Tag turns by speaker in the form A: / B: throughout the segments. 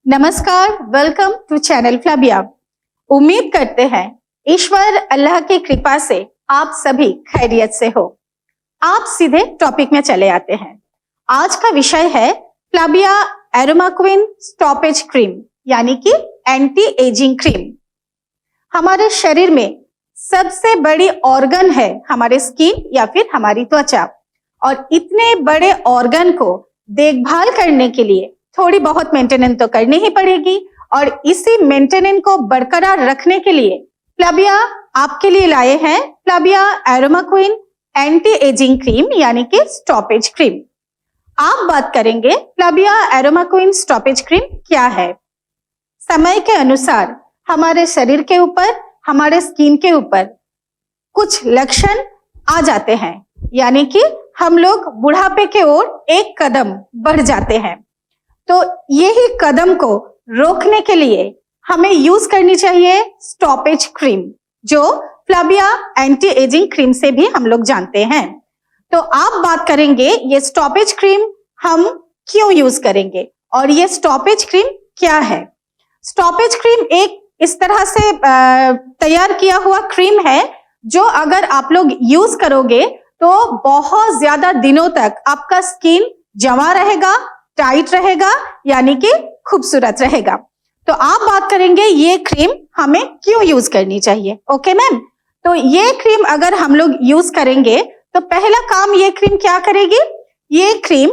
A: नमस्कार, welcome to channel फ्लाबिया। उम्मीद करते हैं ईश्वर अल्लाह की कृपा से आप सभी खैरियत से हो। आप सीधे टॉपिक में चले आते हैं। आज का विषय है फ्लाबिया एरोमाक्विन स्टॉपेज क्रीम यानी कि एंटी एजिंग क्रीम। हमारे शरीर में सबसे बड़ी ऑर्गन है हमारे स्किन या फिर हमारी त्वचा, और इतने बड़े ऑर्गन को देखभाल करने के लिए थोड़ी बहुत मेंटेनेंस तो करनी ही पड़ेगी, और इसी मेंटेनेंस को बरकरार रखने के लिए फ्लाबिया आपके लिए लाए हैं फ्लाबिया एरोमाक्विन एंटी एजिंग क्रीम यानी कि स्टॉपेज क्रीम। आप बात करेंगे फ्लाबिया एरोमाक्विन स्टॉपेज क्रीम क्या है। समय के अनुसार हमारे शरीर के ऊपर, हमारे स्किन के ऊपर कुछ लक्षण आ जाते हैं, यानी कि हम लोग बुढ़ापे के ओर एक कदम बढ़ जाते हैं। तो यही कदम को रोकने के लिए हमें यूज करनी चाहिए स्टॉपेज क्रीम, जो फ्लाबिया एंटी एजिंग क्रीम से भी हम लोग जानते हैं। तो आप बात करेंगे ये स्टॉपेज क्रीम हम क्यों यूज करेंगे और ये स्टॉपेज क्रीम क्या है। स्टॉपेज क्रीम एक इस तरह से तैयार किया हुआ क्रीम है जो अगर आप लोग यूज करोगे तो बहुत ज्यादा दिनों तक आपका स्किन जमा रहेगा, टाइट रहेगा, यानी कि खूबसूरत रहेगा। तो आप बात करेंगे ये क्रीम हमें क्यों यूज करनी चाहिए। ओके मैम, तो ये क्रीम अगर हम लोग यूज करेंगे तो पहला काम ये क्रीम क्या करेगी, ये क्रीम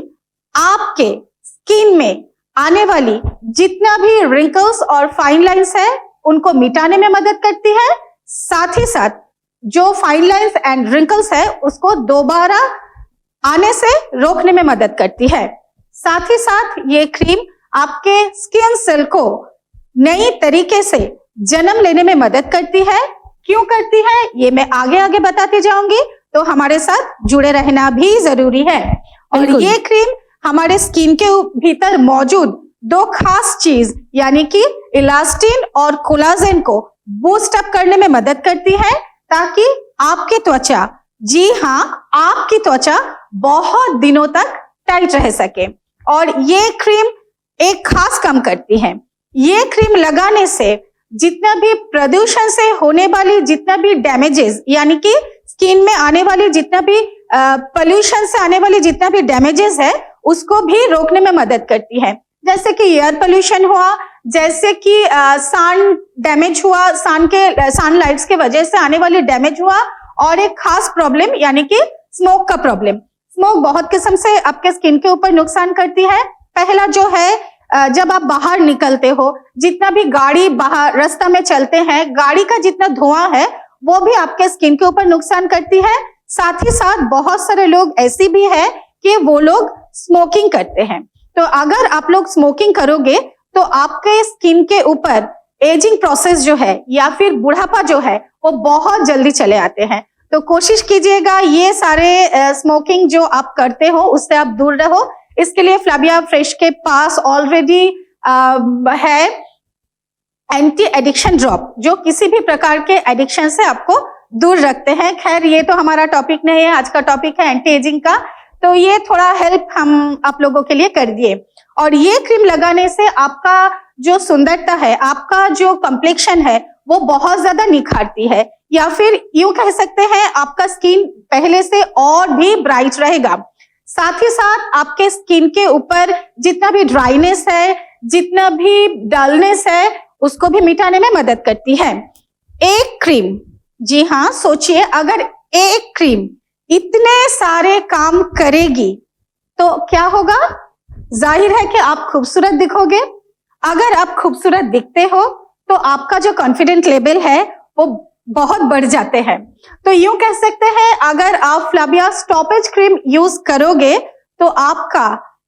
A: आपके स्किन में आने वाली जितना भी रिंकल्स और फाइन लाइंस है उनको मिटाने में मदद करती है। साथ ही साथ जो फाइन लाइंस एंड रिंकल्स है उसको दोबारा आने से रोकने में मदद करती है। साथ ही साथ ये क्रीम आपके स्किन सेल को नई तरीके से जन्म लेने में मदद करती है। क्यों करती है ये मैं आगे आगे बताती जाऊंगी, तो हमारे साथ जुड़े रहना भी जरूरी है। और ये क्रीम हमारे स्किन के भीतर मौजूद दो खास चीज यानी कि इलास्टिन और कोलाजन को बूस्ट अप करने में मदद करती है, ताकि आपकी त्वचा, जी हाँ आपकी त्वचा बहुत दिनों तक टाइट रह सके। और ये क्रीम एक खास काम करती है। ये क्रीम लगाने से जितना भी प्रदूषण से होने वाली जितना भी डैमेजेस, यानी कि स्किन में आने वाली जितना भी पोल्यूशन से आने वाली जितना भी डैमेजेस है उसको भी रोकने में मदद करती है। जैसे कि एयर पोल्यूशन हुआ, जैसे कि सन डैमेज हुआ, सनलाइट्स के वजह से आने वाली डैमेज हुआ, और एक खास प्रॉब्लम यानी कि स्मोक का प्रॉब्लम। स्मोक बहुत किस्म से आपके स्किन के ऊपर नुकसान करती है। पहला जो है, जब आप बाहर निकलते हो, जितना भी गाड़ी बाहर रास्ता में चलते हैं, गाड़ी का जितना धुआं है वो भी आपके स्किन के ऊपर नुकसान करती है। साथ ही साथ बहुत सारे लोग ऐसे भी है कि वो लोग स्मोकिंग करते हैं। तो अगर आप लोग स्मोकिंग करोगे तो आपके स्किन के ऊपर एजिंग प्रोसेस जो है या फिर बुढ़ापा जो है वो बहुत जल्दी चले आते हैं। तो कोशिश कीजिएगा ये सारे स्मोकिंग जो आप करते हो उससे आप दूर रहो। इसके लिए फ्लाबिया फ्रेश के पास ऑलरेडी है एंटी एडिक्शन ड्रॉप, जो किसी भी प्रकार के एडिक्शन से आपको दूर रखते हैं। खैर ये तो हमारा टॉपिक नहीं है, आज का टॉपिक है एंटी एजिंग का, तो ये थोड़ा हेल्प हम आप लोगों के लिए कर दिए। और ये क्रीम लगाने से आपका जो सुंदरता है, आपका जो कम्प्लेक्शन है वो बहुत ज्यादा निखारती है, या फिर यूं कह सकते हैं आपका स्किन पहले से और भी ब्राइट रहेगा। साथ ही साथ आपके स्किन के ऊपर जितना भी ड्राइनेस है, जितना भी डलनेस है, उसको भी मिटाने में मदद करती है एक क्रीम। जी हाँ, सोचिए अगर एक क्रीम इतने सारे काम करेगी तो क्या होगा। जाहिर है कि आप खूबसूरत दिखोगे। अगर आप खूबसूरत दिखते हो तो आपका जो कॉन्फिडेंट लेवल है वो बहुत बढ़ जाते हैं। तो यूं कह सकते हैं अगर आप फ्लाबिया स्टॉपेज क्रीम यूज करोगे तो आपका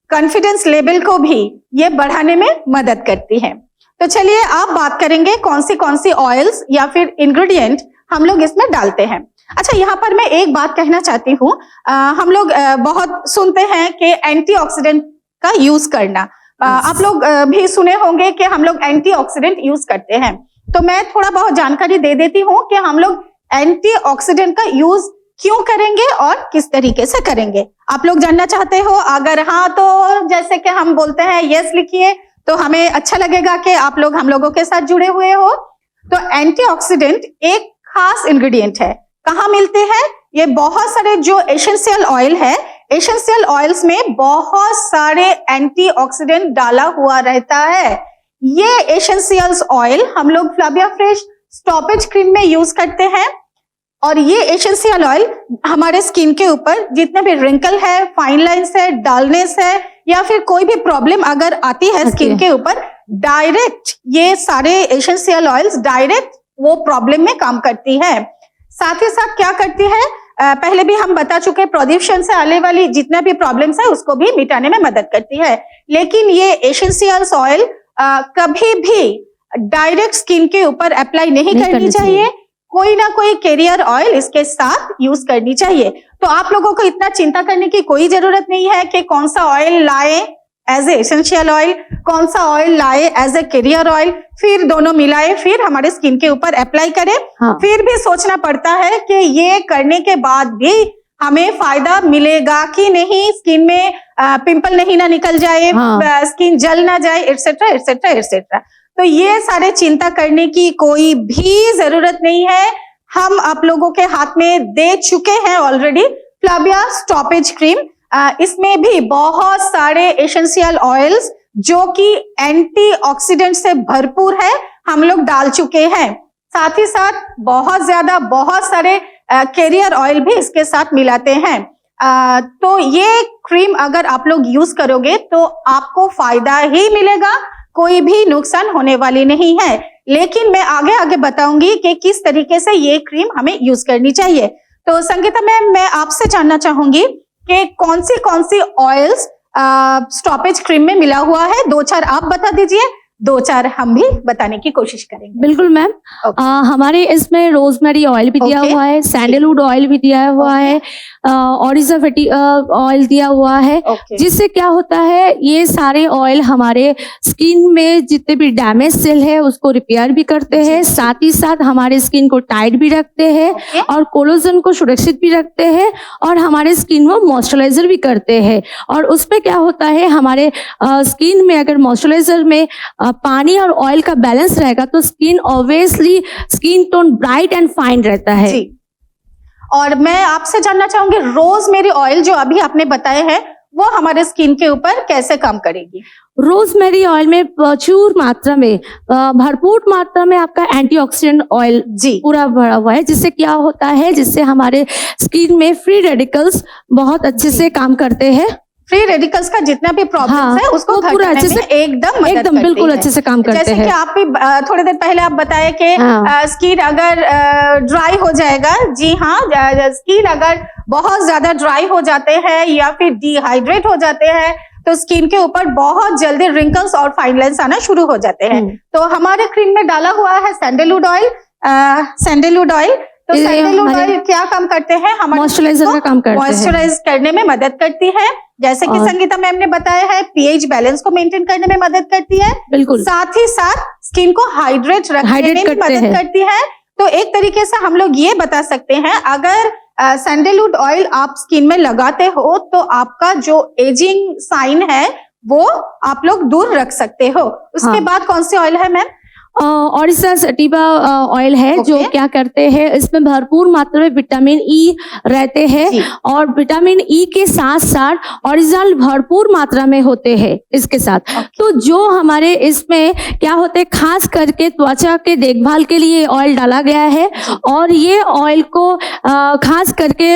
A: कॉन्फिडेंस लेवल को भी ये बढ़ाने में मदद करती है। तो चलिए आप बात करेंगे कौन सी ऑयल्स या फिर इंग्रेडिएंट हम लोग इसमें डालते हैं। अच्छा, यहाँ पर मैं एक बात कहना चाहती हूँ। हम लोग बहुत सुनते हैं कि एंटीऑक्सीडेंट का यूज करना। आप लोग भी सुने होंगे कि हम लोग एंटीऑक्सीडेंट यूज करते हैं। तो मैं थोड़ा बहुत जानकारी दे देती हूँ कि हम लोग एंटीऑक्सीडेंट का यूज क्यों करेंगे और किस तरीके से करेंगे। आप लोग जानना चाहते हो? अगर हाँ तो जैसे कि हम बोलते हैं यस लिखिए, तो हमें अच्छा लगेगा कि आप लोग हम लोगों के साथ जुड़े हुए हो। तो एंटीऑक्सीडेंट एक खास इंग्रेडिएंट है। कहाँ मिलते हैं? ये बहुत सारे जो एसेंशियल ऑयल है, एसेंशियल ऑयल्स में बहुत सारे एंटीऑक्सीडेंट डाला हुआ रहता है। ये एसेंशियल्स ऑयल हम लोग फ्लाविया फ्रेश स्टॉपेज क्रीम में यूज करते हैं और ये एसेंशियल ऑयल हमारे स्किन के ऊपर जितने भी रिंकल है, फाइन लाइंस है, डलनेस है या फिर कोई भी प्रॉब्लम अगर आती है स्किन के ऊपर, डायरेक्ट ये सारे एसेंशियल ऑयल्स डायरेक्ट वो प्रॉब्लम में काम करती है। साथ ही साथ क्या करती है, पहले भी हम बता चुके, प्रदूषण से आने वाली जितने भी प्रॉब्लम्स है उसको भी मिटाने में मदद करती है। लेकिन ये एसेंशियल्स ऑयल कभी भी डायरेक्ट स्किन के ऊपर अप्लाई नहीं करनी चाहिए, कोई ना कोई कैरियर ऑयल इसके साथ यूज करनी चाहिए। तो आप लोगों को इतना चिंता करने की कोई जरूरत नहीं है कि कौन सा ऑयल लाए एज ए एसेंशियल ऑयल, कौन सा ऑयल लाए एज ए कैरियर ऑयल, फिर दोनों मिलाए फिर हमारे स्किन के ऊपर अप्लाई करें। फिर भी सोचना पड़ता है कि ये करने के बाद भी हमें फायदा मिलेगा कि नहीं, स्किन में पिंपल नहीं ना निकल जाए, स्किन जल ना जाए, एटसेट्रा एटसेट्रा एटसेट्रा। तो ये सारे चिंता करने की कोई भी जरूरत नहीं है। हम आप लोगों के हाथ में दे चुके हैं ऑलरेडी फ्लाविया स्टॉपेज क्रीम। इसमें भी बहुत सारे एसेंशियल ऑयल्स जो कि एंटीऑक्सीडेंट से भरपूर है हम लोग डाल चुके हैं। साथ ही साथ बहुत सारे कैरियर ऑयल भी इसके साथ मिलाते हैं। तो ये क्रीम अगर आप लोग यूज करोगे तो आपको फायदा ही मिलेगा, कोई भी नुकसान होने वाली नहीं है। लेकिन मैं आगे आगे बताऊंगी कि किस तरीके से ये क्रीम हमें यूज करनी चाहिए। तो संगीता मैम, मैं आपसे जानना चाहूंगी कि कौन सी ऑयल्स स्टॉपेज क्रीम में मिला हुआ है। 2-4 आप बता दीजिए, 2-4 हम भी बताने की कोशिश करेंगे।
B: बिल्कुल मैम। हमारे इसमें रोजमेरी ऑयल भी दिया हुआ है, सैंडलवुड ऑयल भी दिया हुआ है, ऑरिजा फैटी ऑयल दिया हुआ है, जिससे क्या होता है ये सारे ऑयल हमारे स्किन में जितने भी डैमेज सेल है उसको रिपेयर भी करते हैं, साथ ही साथ हमारे स्किन को टाइट भी रखते हैं और कोलेजन को सुरक्षित भी रखते हैं और हमारे स्किन को मॉइस्चराइजर भी करते हैं। और उसमें क्या होता है, हमारे स्किन में अगर मॉइस्चराइजर में पानी और ऑयल का बैलेंस रहेगा तो skin obviously skin tone bright and fine रहता है।
A: जी। और मैं आपसे जानना चाहूंगी, रोजमेरी ऑयल जो अभी आपने बताए हैं वो हमारे स्किन के ऊपर कैसे काम करेगी?
B: रोजमेरी ऑयल में प्रचुर मात्रा में, भरपूर मात्रा में आपका एंटीऑक्सीडेंट ऑयल पूरा भरा हुआ है, जिससे क्या होता है, जिससे हमारे स्किन में फ्री रेडिकल्स बहुत अच्छे से काम करते हैं।
A: फ्री रेडिकल्स का जितना भी प्रॉब्लम है उसको
B: पूरा अच्छे से एकदम बिल्कुल अच्छे से काम करते हैं।
A: जैसे कि आप भी थोड़ी देर पहले आप बताए कि स्किन अगर ड्राई हो जाएगा, जी हाँ, स्किन अगर बहुत ज्यादा ड्राई हो जाते हैं या फिर डिहाइड्रेट हो जाते हैं तो स्किन के ऊपर बहुत जल्दी रिंकल्स और फाइन लाइंस आना शुरू हो जाते हैं। तो हमारे क्रीम में डाला हुआ है सैंडलवुड ऑयल। तो सैंडलवुड ऑयल क्या काम करते हैं? हमारे
B: मॉइस्चराइजर का काम करते हैं,
A: मॉइस्चराइज करने में मदद करती है। जैसे कि संगीता मैम ने बताया है, पीएच बैलेंस को मेंटेन करने में मदद करती है।
B: बिल्कुल।
A: साथ ही साथ स्किन को हाइड्रेट रखने में भी मदद करती है। तो एक तरीके से हम लोग ये बता सकते हैं, अगर सैंडलवुड ऑयल आप स्किन में लगाते हो तो आपका जो एजिंग साइन है वो आप लोग दूर रख सकते हो। उसके बाद कौन सी ऑयल है मैम?
B: ऑरिजा सटिवा ऑयल है, जो क्या करते हैं, इसमें भरपूर मात्रा में विटामिन ई रहते हैं और विटामिन ई के साथ साथ ऑरिजिनल भरपूर मात्रा में होते हैं इसके साथ। तो जो हमारे इसमें क्या होते हैं, खास करके त्वचा के देखभाल के लिए ऑयल डाला गया है और ये ऑयल को खास करके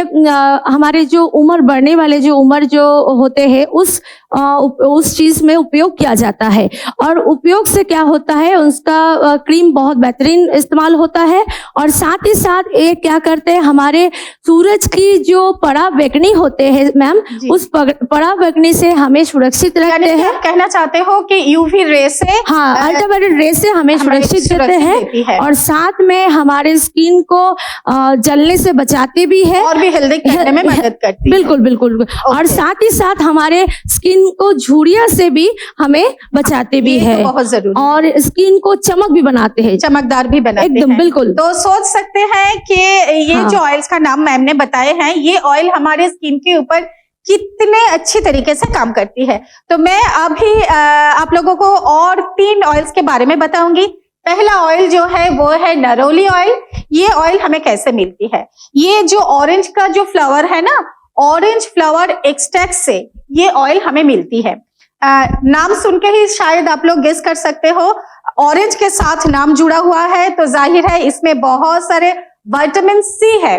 B: हमारे जो उम्र बढ़ने वाले जो उम्र जो होते हैं उस चीज में उपयोग किया जाता है। और उपयोग से क्या होता है, उसका क्रीम बहुत बेहतरीन इस्तेमाल होता है और साथ ही साथ ये क्या करते हैं, हमारे सूरज की जो पराबैंगनी होते हैं मैम, उस पराबैंगनी से हमें सुरक्षित रखते हैं।
A: कहना चाहते हो कि यूवी रे से,
B: हाँ, अल्ट्रावायलेट रे से हमें सुरक्षित देते हैं और साथ में हमारे स्किन को जलने से बचाते भी है
A: और भी हेल्दी करने में मदद करती है।
B: बिल्कुल बिल्कुल। और साथ ही साथ हमारे स्किन को झुर्रियों से भी हमें बचाते भी है,
A: बहुत जरूरी, और
B: स्किन को चमक भी बनाते हैं,
A: चमकदार भी बनाते हैं।
B: एकदम बिल्कुल।
A: तो सोच सकते हैं कि ये जो ऑयल्स का नाम मैम ने बताए हैं, ये ऑयल हमारे स्किन के ऊपर कितने अच्छी तरीके से काम करती है। तो मैं अभी आप लोगों को और 3 ऑयल्स के बारे में बताऊंगी। पहला ऑयल जो है वो है नरोली ऑयल। ये ऑयल हमें कैसे मिलती है? ये जो ऑरेंज का जो फ्लावर है ना, ऑरेंज फ्लावर एक्सट्रैक्ट से ये ऑयल हमें मिलती है। नाम सुन के ही शायद आप लोग गेस कर सकते हो, ऑरेंज के साथ नाम जुड़ा हुआ है तो जाहिर है इसमें बहुत सारे विटामिन सी है।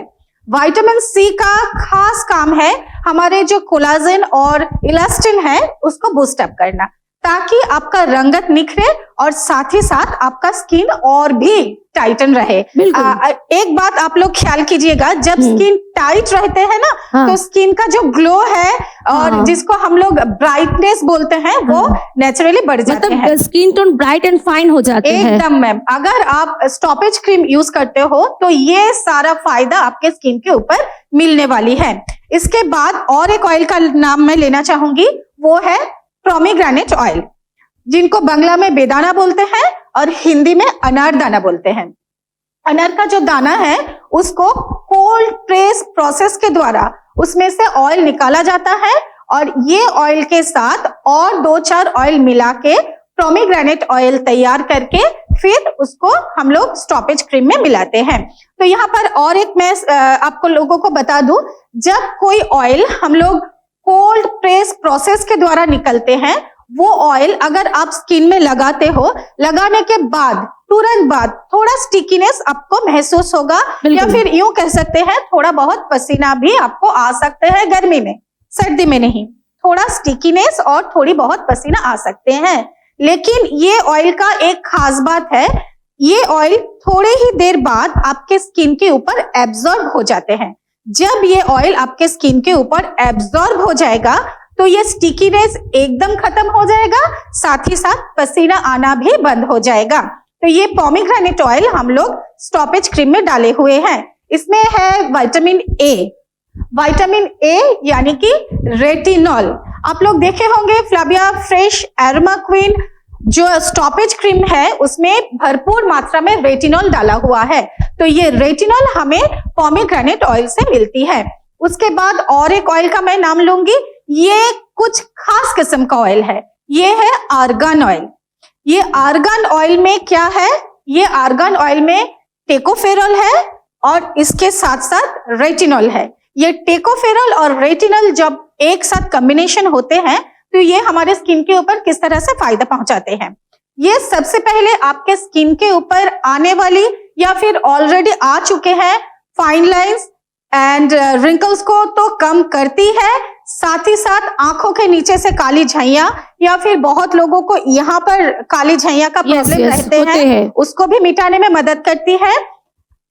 A: विटामिन सी का खास काम है हमारे जो कोलाजन और इलास्टिन है उसको बूस्ट अप करना, ताकि आपका रंगत निखरे और साथ ही साथ आपका स्किन और भी टाइटन रहे। एक बात आप लोग ख्याल कीजिएगा, जब स्किन टाइट रहते हैं ना तो स्किन का जो ग्लो है और जिसको हम लोग ब्राइटनेस बोलते हैं वो नेचुरली बढ़ जाते हैं,
B: skin tone bright and fine हो जाते हैं।
A: एकदम मैम, अगर आप स्टॉपेज क्रीम यूज करते हो तो ये सारा फायदा आपके स्किन के ऊपर मिलने वाली है। इसके बाद और एक ऑयल का नाम मैं लेना चाहूंगी, वो है पोमीग्रेनेट ऑयल, जिनको बांग्ला में बेदाना बोलते हैं और हिंदी में अनारदाना बोलते हैं। अनार का जो दाना है उसको कोल्ड प्रेस प्रोसेस के द्वारा उसमें से ऑयल निकाला जाता है और ये ऑयल के साथ और 2-4 ऑयल मिला के पोमीग्रेनेट ऑयल तैयार करके फिर उसको हम लोग स्टॉपेज क्रीम में मिलाते हैं। तो यहाँ पर और एक मैं आपको लोगों को बता दूं, जब कोई ऑयल हम लोग कोल्ड प्रेस प्रोसेस के द्वारा निकलते हैं, वो ऑयल अगर आप स्किन में लगाते हो, लगाने के बाद तुरंत बाद थोड़ा स्टिकीनेस आपको महसूस होगा, या फिर यूं कह सकते हैं थोड़ा बहुत पसीना भी आपको आ सकते हैं। गर्मी में, सर्दी में नहीं, थोड़ा स्टिकीनेस और थोड़ी बहुत पसीना आ सकते हैं। लेकिन ये ऑयल का एक खास बात है, ये ऑयल थोड़े ही देर बाद आपके स्किन के ऊपर एब्जॉर्ब हो जाते हैं। जब ये ऑयल आपके स्किन के ऊपर एब्जॉर्ब हो जाएगा तो ये स्टिकीनेस एकदम खत्म हो जाएगा, साथ ही साथ पसीना आना भी बंद हो जाएगा। तो ये पोमीग्रेनेट ऑयल हम लोग स्टॉपेज क्रीम में डाले हुए हैं। इसमें है विटामिन ए, विटामिन ए यानी कि रेटिनॉल। आप लोग देखे होंगे फ्लाविया फ्रेश एरोमा क्वीन जो स्टॉपेज क्रीम है उसमें भरपूर मात्रा में रेटिनॉल डाला हुआ है, तो ये रेटिनॉल हमें पोमीग्रेनेट ऑयल से मिलती है। उसके बाद और एक ऑयल का मैं नाम लूंगी, ये कुछ खास किस्म का ऑयल है, ये है आर्गन ऑयल। ये आर्गन ऑयल में क्या है? ये आर्गन ऑयल में टेकोफेरॉल है और इसके साथ साथ रेटिनॉल है। ये टेकोफेरॉल और रेटिनॉल जब एक साथ कॉम्बिनेशन होते हैं तो ये हमारे स्किन के ऊपर किस तरह से फायदा पहुंचाते हैं। ये सबसे पहले आपके स्किन के ऊपर आने वाली या फिर ऑलरेडी आ चुके हैं फाइन लाइंस एंड रिंकल्स को तो कम करती है, साथ ही साथ आंखों के नीचे से काली झइयां या फिर बहुत लोगों को यहाँ पर काली झइयां का प्रॉब्लम रहते हैं, उसको भी मिटाने में मदद करती है।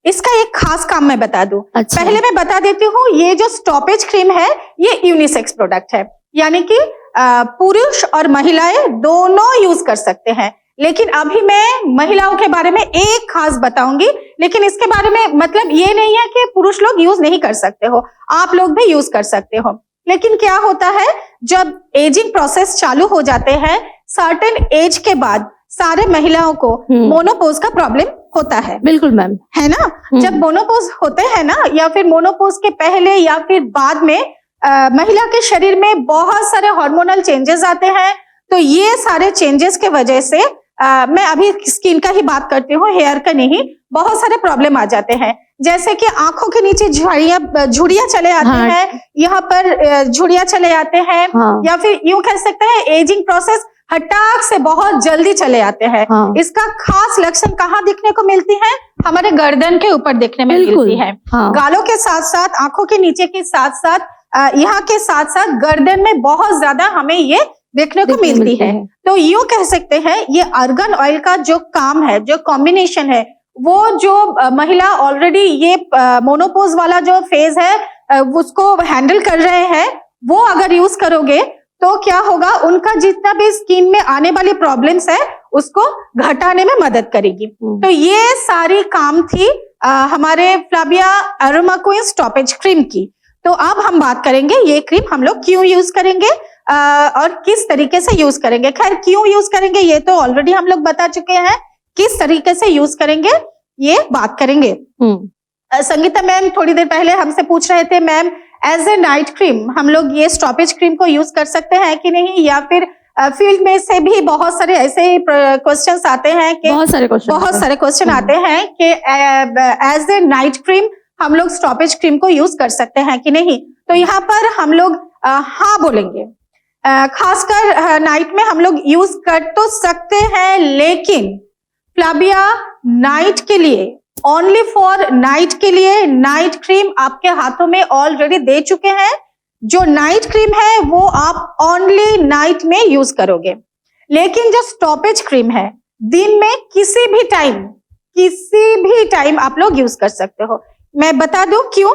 A: इसका एक खास काम मैं बता दूं। पहले मैं बता देती हूँ, ये जो स्टॉपेज क्रीम है ये यूनिसेक्स प्रोडक्ट है, यानी कि पुरुष और महिलाएं दोनों यूज कर सकते हैं। लेकिन अभी मैं महिलाओं के बारे में एक खास बताऊंगी, लेकिन इसके बारे में मतलब ये नहीं है कि पुरुष लोग यूज नहीं कर सकते हो, आप लोग भी यूज कर सकते हो। लेकिन क्या होता है, जब एजिंग प्रोसेस चालू हो जाते हैं सर्टेन एज के बाद सारे महिलाओं को मोनोपोज का प्रॉब्लम होता है।
B: बिल्कुल मैम,
A: है ना। जब मोनोपोज होते हैं ना, या फिर मोनोपोज के पहले या फिर बाद में महिला के शरीर में बहुत सारे हार्मोनल चेंजेस आते हैं। तो ये सारे चेंजेस के वजह से मैं अभी स्किन का ही बात करती हूँ, हेयर का नहीं, बहुत सारे प्रॉब्लम आ जाते हैं। जैसे कि आंखों के नीचे झुर्रियां चले आते हैं, यहाँ पर झुर्रियां चले आते हैं, या फिर यूं कह सकते हैं एजिंग प्रोसेस हटाक से बहुत जल्दी चले आते हैं। इसका खास लक्षण कहाँ दिखने को मिलती है? हमारे गर्दन के ऊपर देखने में मिलती है। गालों के साथ साथ, आंखों के नीचे के साथ साथ, यहाँ के साथ साथ गर्दन में बहुत ज्यादा हमें ये देखने को मिलती है। तो यूं कह सकते हैं ये आर्गन ऑयल का जो काम है, जो कॉम्बिनेशन है, वो जो महिला ऑलरेडी ये मोनोपोज वाला जो फेज है उसको हैंडल कर रहे हैं, वो अगर यूज करोगे तो क्या होगा, उनका जितना भी स्किन में आने वाली प्रॉब्लम्स है उसको घटाने में मदद करेगी। तो ये सारी काम थी हमारे Flavia aroma queen stoppage cream की। तो अब हम बात करेंगे ये क्रीम हम लोग क्यों यूज करेंगे और किस तरीके से यूज करेंगे। खैर क्यों यूज करेंगे ये तो ऑलरेडी हम लोग बता चुके हैं, किस तरीके से यूज करेंगे ये बात करेंगे। संगीता मैम थोड़ी देर पहले हमसे पूछ रहे थे, ma'am as a night cream हम लोग ये स्टॉपेज क्रीम को यूज कर सकते हैं कि नहीं, या फिर फील्ड में से भी बहुत सारे ऐसे क्वेश्चंस आते हैं कि
B: बहुत सारे क्वेश्चन
A: आते हैं कि एज ए नाइट क्रीम हम लोग स्टॉपेज क्रीम को यूज कर सकते हैं कि नहीं। तो यहाँ पर हम लोग हाँ बोलेंगे। खासकर नाइट में हम लोग यूज कर तो सकते हैं, लेकिन फ्लाबिया नाइट के लिए, ओनली फॉर नाइट के लिए नाइट क्रीम आपके हाथों में ऑलरेडी दे चुके हैं। जो नाइट क्रीम है वो आप ओनली नाइट में यूज करोगे, लेकिन जो स्टॉपेज क्रीम है दिन में किसी भी टाइम आप लोग यूज कर सकते हो। मैं बता दूं क्यों?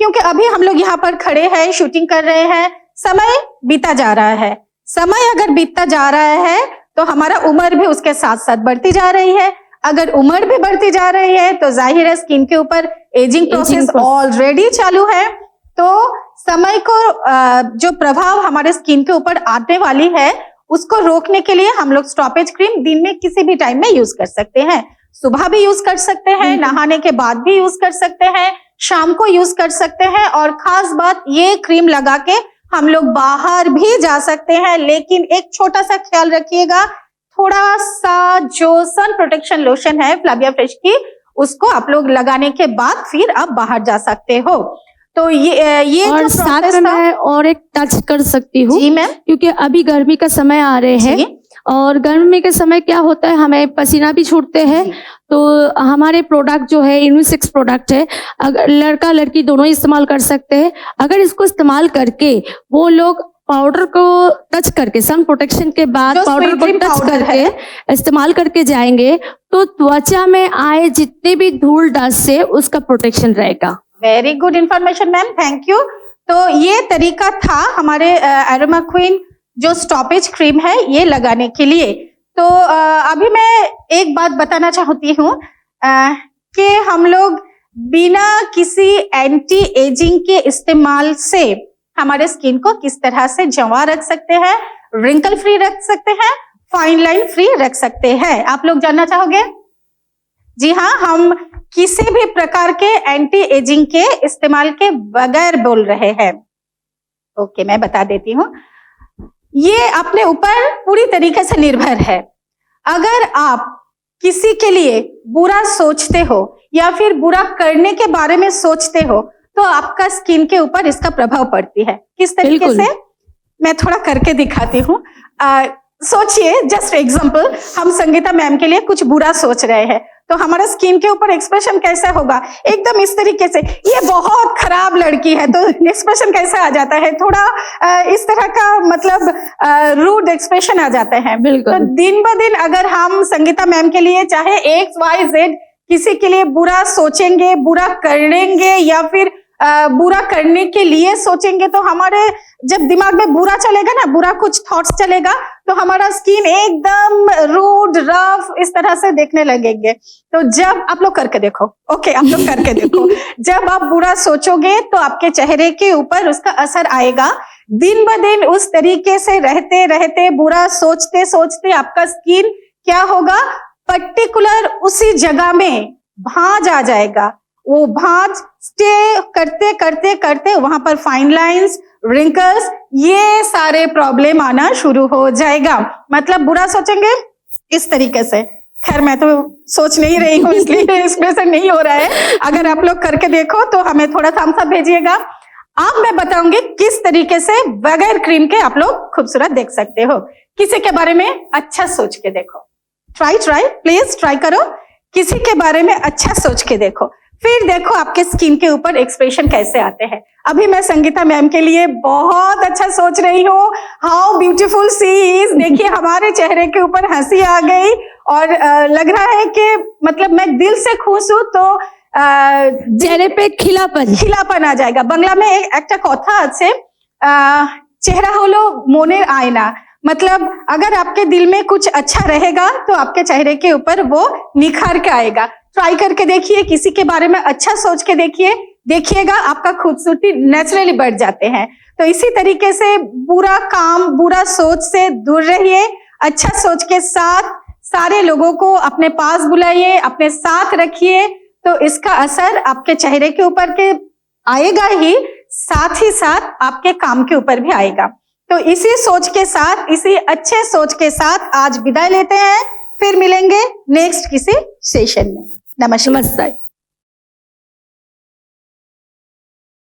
A: क्योंकि अभी हम लोग यहाँ पर खड़े हैं, शूटिंग कर रहे हैं, समय बीता जा रहा है। समय अगर बीतता जा रहा है तो हमारा उम्र भी उसके साथ साथ बढ़ती जा रही है। अगर उम्र भी बढ़ती जा रही है तो जाहिर है स्किन के ऊपर एजिंग प्रोसेस ऑलरेडी चालू है। तो समय को जो प्रभाव हमारे स्किन के ऊपर आने वाली है उसको रोकने के लिए हम लोग स्टॉपेज क्रीम दिन में किसी भी टाइम में यूज कर सकते हैं। सुबह भी यूज कर सकते हैं, नहाने के बाद भी यूज कर सकते हैं, शाम को यूज कर सकते हैं। और खास बात, ये क्रीम लगा के हम लोग बाहर भी जा सकते हैं, लेकिन एक छोटा सा ख्याल रखिएगा, थोड़ा सा जो सन प्रोटेक्शन लोशन है फ्लाबिया फ्रेश की, उसको आप लोग लगाने के बाद फिर आप बाहर जा सकते हो। तो ये
B: और
A: जो
B: साथ
A: प्रोसेस
B: में
A: था,
B: मैं और एक टच कर सकती हूँ।
A: जी मैम।
B: क्योंकि अभी गर्मी का समय आ रहे हैं, और गर्मी के समय क्या होता है, हमें पसीना भी छूटते हैं। तो हमारे प्रोडक्ट जो है यूनिसेक्स प्रोडक्ट है, अगर लड़का लड़की दोनों इस्तेमाल कर सकते हैं। अगर इसको इस्तेमाल करके वो लोग पाउडर को टच करके, सन प्रोटेक्शन के बाद
A: जो
B: पाउडर को
A: sweet
B: टच
A: powder
B: करके इस्तेमाल करके जाएंगे तो त्वचा में आए जितने भी धूल डस्ट से उसका प्रोटेक्शन रहेगा।
A: Very good information ma'am, thank you. तो ये तरीका था हमारे एरोमा क्वीन जो स्टॉपेज क्रीम है ये लगाने के लिए। तो अभी मैं एक बात बताना चाहती हूँ कि हम लोग बिना किसी एंटी एजिंग के इस्तेमाल से हमारे स्किन को किस तरह से जमा रख सकते हैं, रिंकल फ्री रख सकते हैं, फाइन लाइन फ्री रख सकते हैं। आप लोग जानना चाहोगे? जी हाँ, हम किसी भी प्रकार के एंटी एजिंग के इस्तेमाल के बगैर बोल रहे हैं। ओके, मैं बता देती हूँ। ये अपने ऊपर पूरी तरीके से निर्भर है। अगर आप किसी के लिए बुरा सोचते हो या फिर बुरा करने के बारे में सोचते हो तो आपका स्किन के ऊपर इसका प्रभाव पड़ती है। किस तरीके से? मैं थोड़ा करके दिखाती हूँ। सोचिए, जस्ट एग्जांपल, हम संगीता मैम के लिए कुछ बुरा सोच रहे हैं तो हमारा स्किन के ऊपर एक्सप्रेशन कैसा होगा? एकदम इस तरीके से, ये बहुत खराब लड़की है, तो एक्सप्रेशन कैसा आ जाता है? थोड़ा इस तरह का, मतलब रूड एक्सप्रेशन आ जाते हैं। तो दिन ब दिन अगर हम संगीता मैम के लिए चाहे XYZ किसी के लिए बुरा सोचेंगे, बुरा करेंगे या फिर बुरा करने के लिए सोचेंगे तो हमारे जब दिमाग में बुरा चलेगा ना, बुरा कुछ थॉट्स चलेगा तो हमारा स्किन एकदम रूड, रफ इस तरह से देखने लगेंगे। तो जब आप लोग करके देखो, ओके, आप लोग करके देखो, जब आप बुरा सोचोगे तो आपके चेहरे के ऊपर उसका असर आएगा। दिन ब दिन उस तरीके से रहते रहते, बुरा सोचते सोचते आपका स्किन क्या होगा, पर्टिकुलर उसी जगह में भांज आ जाएगा। वो भांज स्टे करते करते करते वहां पर फाइन लाइंस, रिंकल्स, ये सारे प्रॉब्लम आना शुरू हो जाएगा। मतलब बुरा सोचेंगे इस तरीके से। खैर, मैं तो सोच नहीं रही हूँ इसलिए एक्सप्रेशन नहीं हो रहा है। अगर आप लोग करके देखो तो हमें थोड़ा थम्स अप भेजिएगा। अब मैं बताऊंगी किस तरीके से बगैर क्रीम के आप लोग खूबसूरत देख सकते हो। किसी के बारे में अच्छा सोच के देखो। ट्राई प्लीज ट्राई करो। किसी के बारे में अच्छा सोच के देखो, फिर देखो आपके स्किन के ऊपर एक्सप्रेशन कैसे आते हैं। अभी मैं संगीता मैम के लिए बहुत अच्छा सोच रही हूँ। How beautiful she is. देखिए, हमारे चेहरे के ऊपर हंसी आ गई और लग रहा है कि मतलब मैं दिल से खुश हूँ। तो
B: चेहरे पे खिलापन
A: आ जाएगा। बांग्ला में एक कथा আছে, चेहरा होलो मोनेर आईना। मतलब अगर आपके दिल में कुछ अच्छा रहेगा तो आपके चेहरे के ऊपर वो निखार के आएगा। ट्राई करके देखिए, किसी के बारे में अच्छा सोच के देखिएगा आपका खूबसूरती नेचुरली बढ़ जाते हैं। तो इसी तरीके से बुरा काम, बुरा सोच से दूर रहिए। अच्छा सोच के साथ सारे लोगों को अपने पास बुलाइए, अपने साथ रखिए, तो इसका असर आपके चेहरे के ऊपर के आएगा ही, साथ ही साथ आपके काम के ऊपर भी आएगा। तो इसी सोच के साथ, इसी अच्छे सोच के साथ आज विदाई लेते हैं। फिर मिलेंगे नेक्स्ट किसी सेशन में। नमस्कार।
B: नमस्ते।